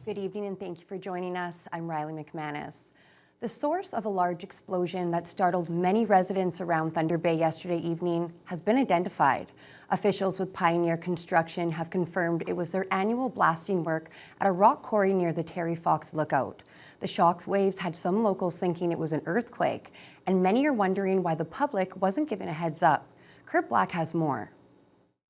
Good evening and thank you for joining us. I'm Riley McManus. The source of a large explosion that startled many residents around Thunder Bay yesterday evening has been identified. Officials with Pioneer Construction have confirmed it was their annual blasting work at a rock quarry near the Terry Fox Lookout. The shock waves had some locals thinking it was an earthquake, and many are wondering why the public wasn't given a heads up. Kurt Black has more.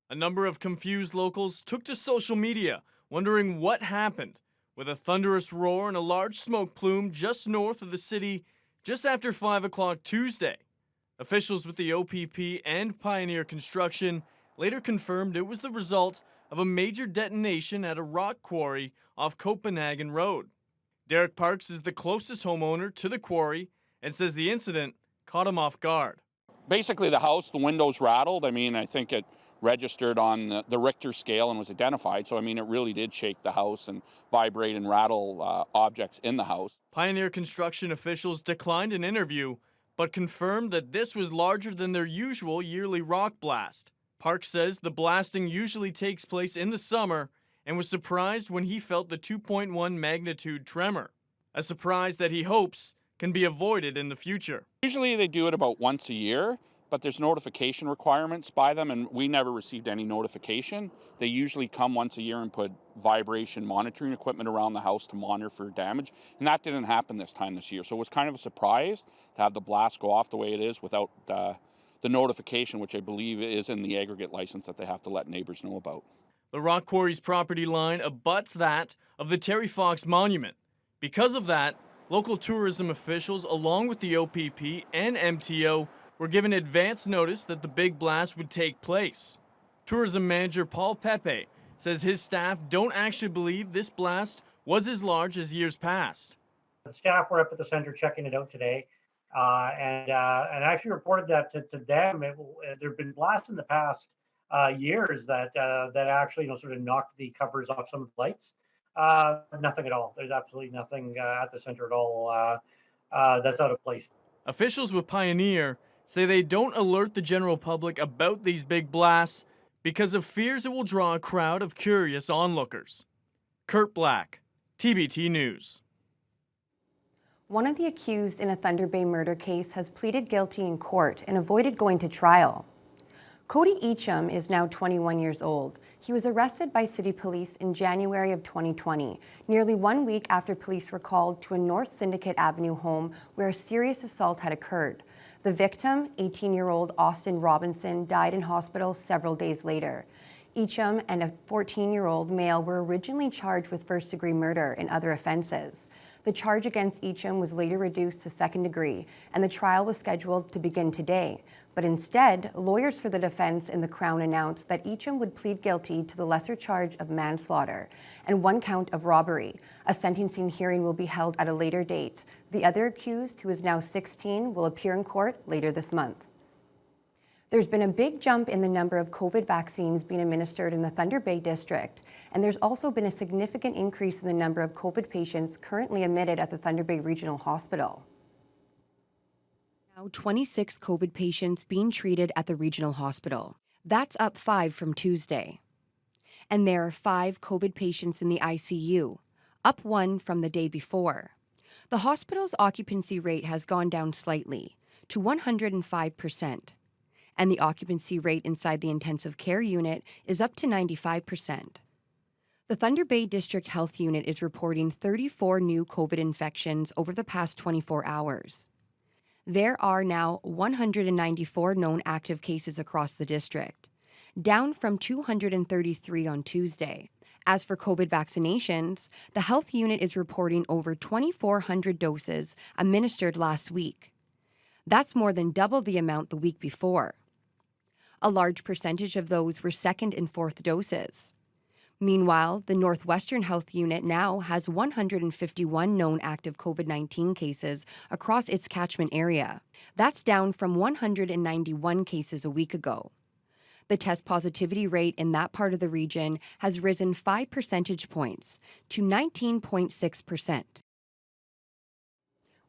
A number of confused locals took to social media, wondering what happened, with a thunderous roar and a large smoke plume just north of the city just after 5 o'clock Tuesday. Officials with the OPP and Pioneer Construction later confirmed it was the result of a major detonation at a rock quarry off Copenhagen Road. Derek Parks is the closest homeowner to the quarry and says the incident caught him off guard. Basically, the house, the windows rattled. I think it registered on the Richter scale and was identified. So, it really did shake the house and vibrate and rattle objects in the house. Pioneer Construction officials declined an interview, but confirmed that this was larger than their usual yearly rock blast. Park says the blasting usually takes place in the summer and was surprised when he felt the 2.1 magnitude tremor, a surprise that he hopes can be avoided in the future. Usually they do it about once a year, but there's notification requirements by them, and we never received any notification. They usually come once a year and put vibration monitoring equipment around the house to monitor for damage, and that didn't happen this year. So it was kind of a surprise to have the blast go off the way it is without the notification, which I believe is in the aggregate license that they have to let neighbors know about. The rock quarry's property line abuts that of the Terry Fox Monument. Because of that, local tourism officials, along with the OPP and MTO, were given advance notice that the big blast would take place. Tourism manager Paul Pepe says his staff don't actually believe this blast was as large as years past. The staff were up at the center checking it out today, and actually reported that to them there have been blasts in the past years that actually sort of knocked the covers off some of the lights. Nothing at all. There's absolutely nothing at the center at all that's out of place. Officials with Pioneer say they don't alert the general public about these big blasts because of fears it will draw a crowd of curious onlookers. Kurt Black, TBT News. One of the accused in a Thunder Bay murder case has pleaded guilty in court and avoided going to trial. Cody Eacham is now 21 years old. He was arrested by city police in January of 2020, nearly 1 week after police were called to a North Syndicate Avenue home where a serious assault had occurred. The victim, 18-year-old Austin Robinson, died in hospital several days later. Eacham and a 14-year-old male were originally charged with first-degree murder and other offenses. The charge against Eacham was later reduced to second degree, and the trial was scheduled to begin today. But instead, lawyers for the defense and the Crown announced that Eacham would plead guilty to the lesser charge of manslaughter and one count of robbery. A sentencing hearing will be held at a later date. The other accused, who is now 16, will appear in court later this month. There's been a big jump in the number of COVID vaccines being administered in the Thunder Bay district, and there's also been a significant increase in the number of COVID patients currently admitted at the Thunder Bay Regional Hospital. Now 26 COVID patients being treated at the regional hospital. That's up 5 from Tuesday. And there are 5 COVID patients in the ICU, up 1 from the day before. The hospital's occupancy rate has gone down slightly to 105%, and the occupancy rate inside the intensive care unit is up to 95%. The Thunder Bay District Health Unit is reporting 34 new COVID infections over the past 24 hours. There are now 194 known active cases across the district, down from 233 on Tuesday. As for COVID vaccinations, the health unit is reporting over 2,400 doses administered last week. That's more than double the amount the week before. A large percentage of those were second and fourth doses. Meanwhile, the Northwestern Health Unit now has 151 known active COVID-19 cases across its catchment area. That's down from 191 cases a week ago. The test positivity rate in that part of the region has risen 5 percentage points to 19.6%.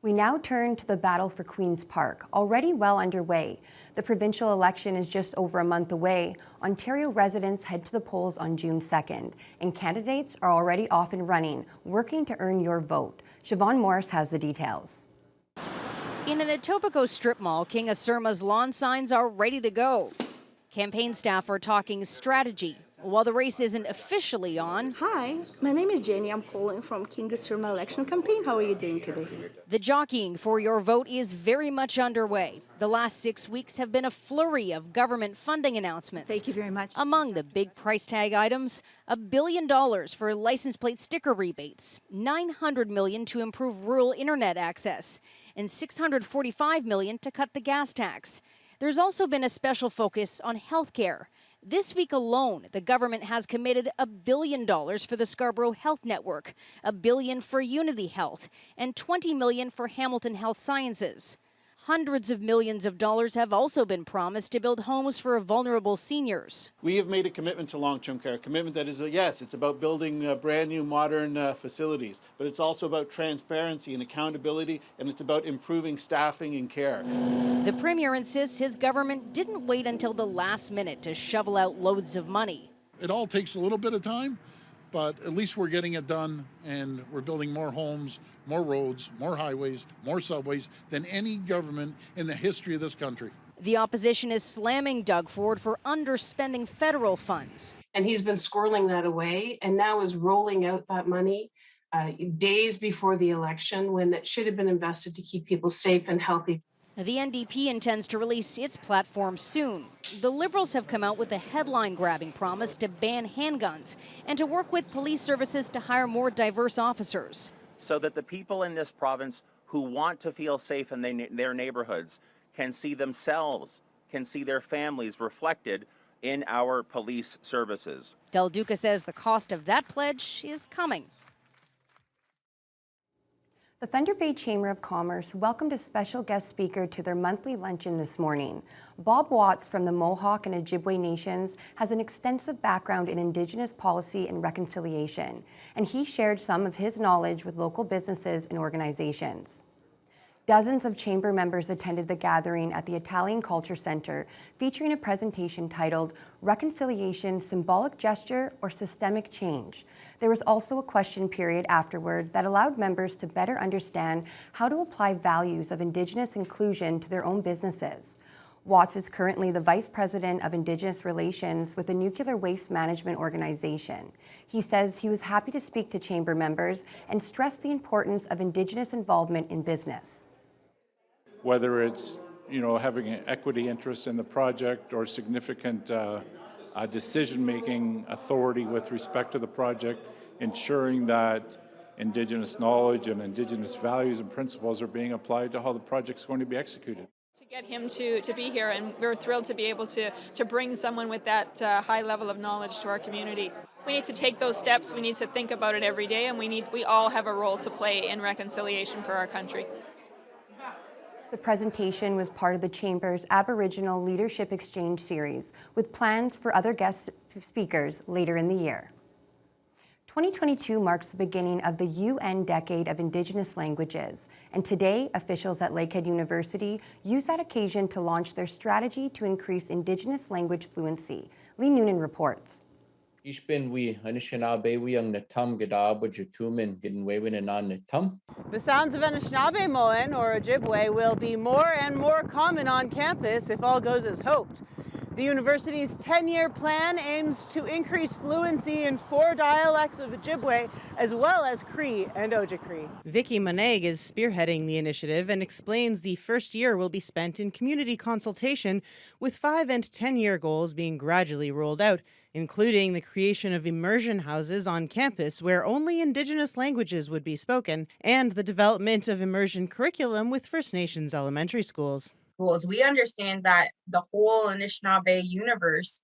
We now turn to the battle for Queen's Park, already well underway. The provincial election is just over a month away. Ontario residents head to the polls on June 2nd, and candidates are already off and running, working to earn your vote. Siobhan Morris has the details. In an Etobicoke strip mall, King Asurma's lawn signs are ready to go. Campaign staff are talking strategy. While the race isn't officially on, Hi, my name is Jenny. I'm calling from King Surma election campaign. How are you doing today? the jockeying for your vote is very much underway. The last 6 weeks have been a flurry of government funding announcements. Thank you very much. Among the big price tag items, $1 billion for license plate sticker rebates, $900 million to improve rural internet access, and $645 million to cut the gas tax. There's also been a special focus on health care. This week alone, the government has committed $1 billion for the Scarborough Health Network, $1 billion for Unity Health, and $20 million for Hamilton Health Sciences. Hundreds of millions of dollars have also been promised to build homes for vulnerable seniors. We have made a commitment to long-term care, a commitment that is, yes, it's about building brand new modern facilities, but it's also about transparency and accountability, and it's about improving staffing and care. The Premier insists his government didn't wait until the last minute to shovel out loads of money. It all takes a little bit of time, but at least we're getting it done, and we're building more homes, more roads, more highways, more subways than any government in the history of this country. The opposition is slamming Doug Ford for underspending federal funds. And he's been squirreling that away and now is rolling out that money days before the election when it should have been invested to keep people safe and healthy. The NDP intends to release its platform soon. The Liberals have come out with a headline-grabbing promise to ban handguns and to work with police services to hire more diverse officers. So that the people in this province who want to feel safe in their neighborhoods can see themselves, can see their families reflected in our police services. Del Duca says the cost of that pledge is coming. The Thunder Bay Chamber of Commerce welcomed a special guest speaker to their monthly luncheon this morning. Bob Watts from the Mohawk and Ojibwe Nations has an extensive background in Indigenous policy and reconciliation, and he shared some of his knowledge with local businesses and organizations. Dozens of chamber members attended the gathering at the Italian Culture Center, featuring a presentation titled Reconciliation, Symbolic Gesture or Systemic Change. There was also a question period afterward that allowed members to better understand how to apply values of Indigenous inclusion to their own businesses. Watts is currently the Vice President of Indigenous Relations with the Nuclear Waste Management Organization. He says he was happy to speak to chamber members and stressed the importance of Indigenous involvement in business. Whether it's, having an equity interest in the project or significant decision-making authority with respect to the project, ensuring that Indigenous knowledge and Indigenous values and principles are being applied to how the project's going to be executed. To get him to be here, and we're thrilled to be able to bring someone with that high level of knowledge to our community. We need to take those steps, we need to think about it every day, and we all have a role to play in reconciliation for our country. The presentation was part of the Chamber's Aboriginal Leadership Exchange series, with plans for other guest speakers later in the year. 2022 marks the beginning of the UN Decade of Indigenous Languages, and today officials at Lakehead University use that occasion to launch their strategy to increase Indigenous language fluency. Lee Noonan reports. The sounds of Anishinaabe-Moan or Ojibwe will be more and more common on campus if all goes as hoped. The university's 10-year plan aims to increase fluency in 4 dialects of Ojibwe as well as Cree and Ojibwe. Vicky Moneg is spearheading the initiative and explains the first year will be spent in community consultation, with 5- and 10-year goals being gradually rolled out, including the creation of immersion houses on campus where only Indigenous languages would be spoken, and the development of immersion curriculum with First Nations elementary schools. We understand that the whole Anishinaabe universe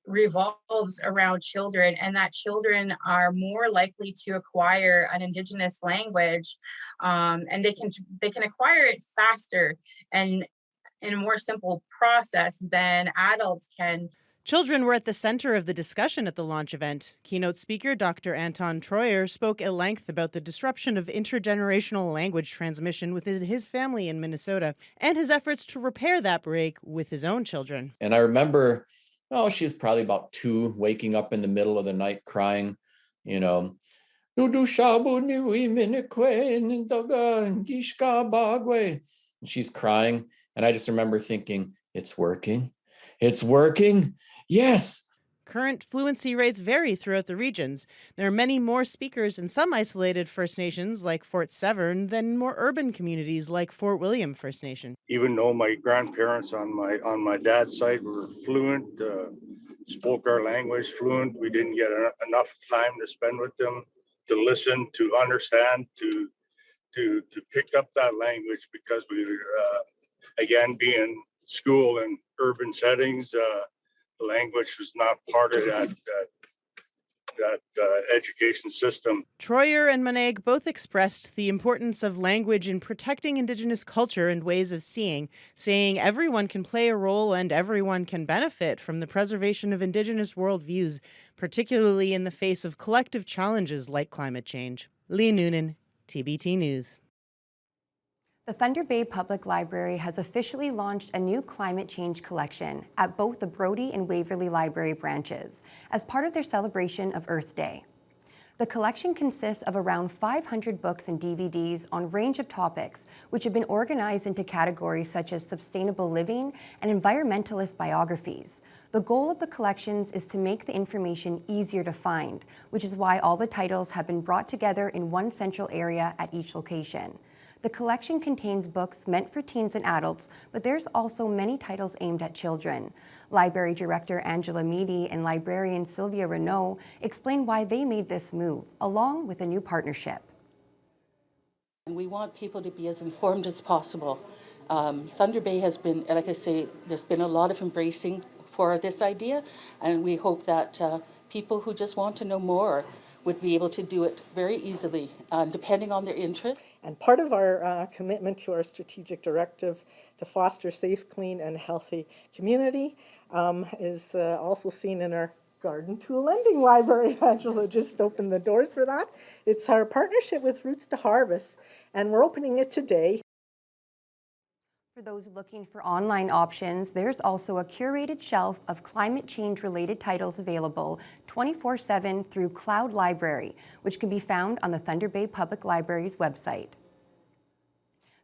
revolves around children, and that children are more likely to acquire an Indigenous language, and they can acquire it faster and in a more simple process than adults can. Children were at the center of the discussion at the launch event. Keynote speaker Dr. Anton Troyer spoke at length about the disruption of intergenerational language transmission within his family in Minnesota and his efforts to repair that break with his own children. And I remember, she's probably about 2, waking up in the middle of the night crying, and she's crying. And I just remember thinking, it's working. It's working. Yes. Current fluency rates vary throughout the regions. There are many more speakers in some isolated First Nations like Fort Severn than more urban communities like Fort William First Nation. Even though my grandparents on my dad's side were fluent, spoke our language fluent, we didn't get enough time to spend with them, to listen, to understand, to pick up that language, because we again, being school and urban settings, the language was not part of that education system. Troyer and Moneg both expressed the importance of language in protecting Indigenous culture and ways of seeing, saying everyone can play a role and everyone can benefit from the preservation of Indigenous worldviews, particularly in the face of collective challenges like climate change. Lee Noonan, TBT News. The Thunder Bay Public Library has officially launched a new climate change collection at both the Brodie and Waverley Library branches as part of their celebration of Earth Day. The collection consists of around 500 books and DVDs on a range of topics, which have been organized into categories such as sustainable living and environmentalist biographies. The goal of the collections is to make the information easier to find, which is why all the titles have been brought together in one central area at each location. The collection contains books meant for teens and adults, but there's also many titles aimed at children. Library Director Angela Meady and librarian Sylvia Renault explain why they made this move, along with a new partnership. And we want people to be as informed as possible. Thunder Bay has been, like I say, there's been a lot of embracing for this idea, and we hope that people who just want to know more would be able to do it very easily, depending on their interest. And part of our commitment to our strategic directive to foster safe, clean, and healthy community is also seen in our Garden Tool Lending Library. Angela just opened the doors for that. It's our partnership with Roots to Harvest, and we're opening it today. For those looking for online options, there's also a curated shelf of climate change-related titles available 24/7 through Cloud Library, which can be found on the Thunder Bay Public Library's website.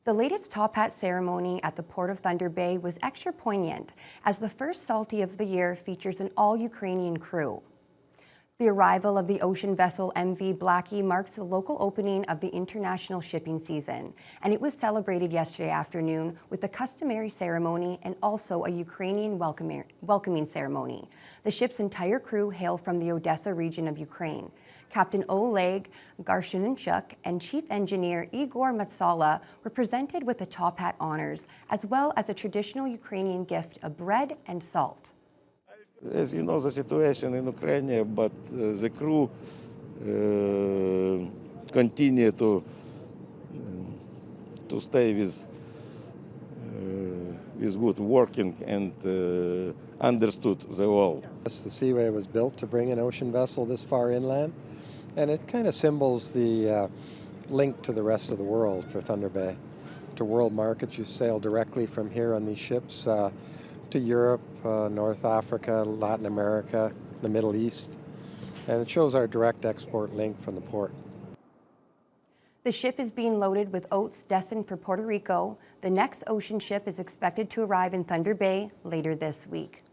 The latest Top Hat ceremony at the Port of Thunder Bay was extra poignant, as the first Salty of the year features an all-Ukrainian crew. The arrival of the ocean vessel MV Blackie marks the local opening of the international shipping season, and it was celebrated yesterday afternoon with the customary ceremony and also a Ukrainian welcoming ceremony. The ship's entire crew hail from the Odessa region of Ukraine. Captain Oleg Garshinchuk and Chief Engineer Igor Matsala were presented with the Top Hat honors, as well as a traditional Ukrainian gift of bread and salt. As you know, the situation in Ukraine, but the crew continue to stay with good working and understood the world. The Seaway was built to bring an ocean vessel this far inland, and it kind of symbols the link to the rest of the world for Thunder Bay. To world markets, you sail directly from here on these ships to Europe, North Africa, Latin America, the Middle East, and it shows our direct export link from the port. The ship is being loaded with oats destined for Puerto Rico. The next ocean ship is expected to arrive in Thunder Bay later this week.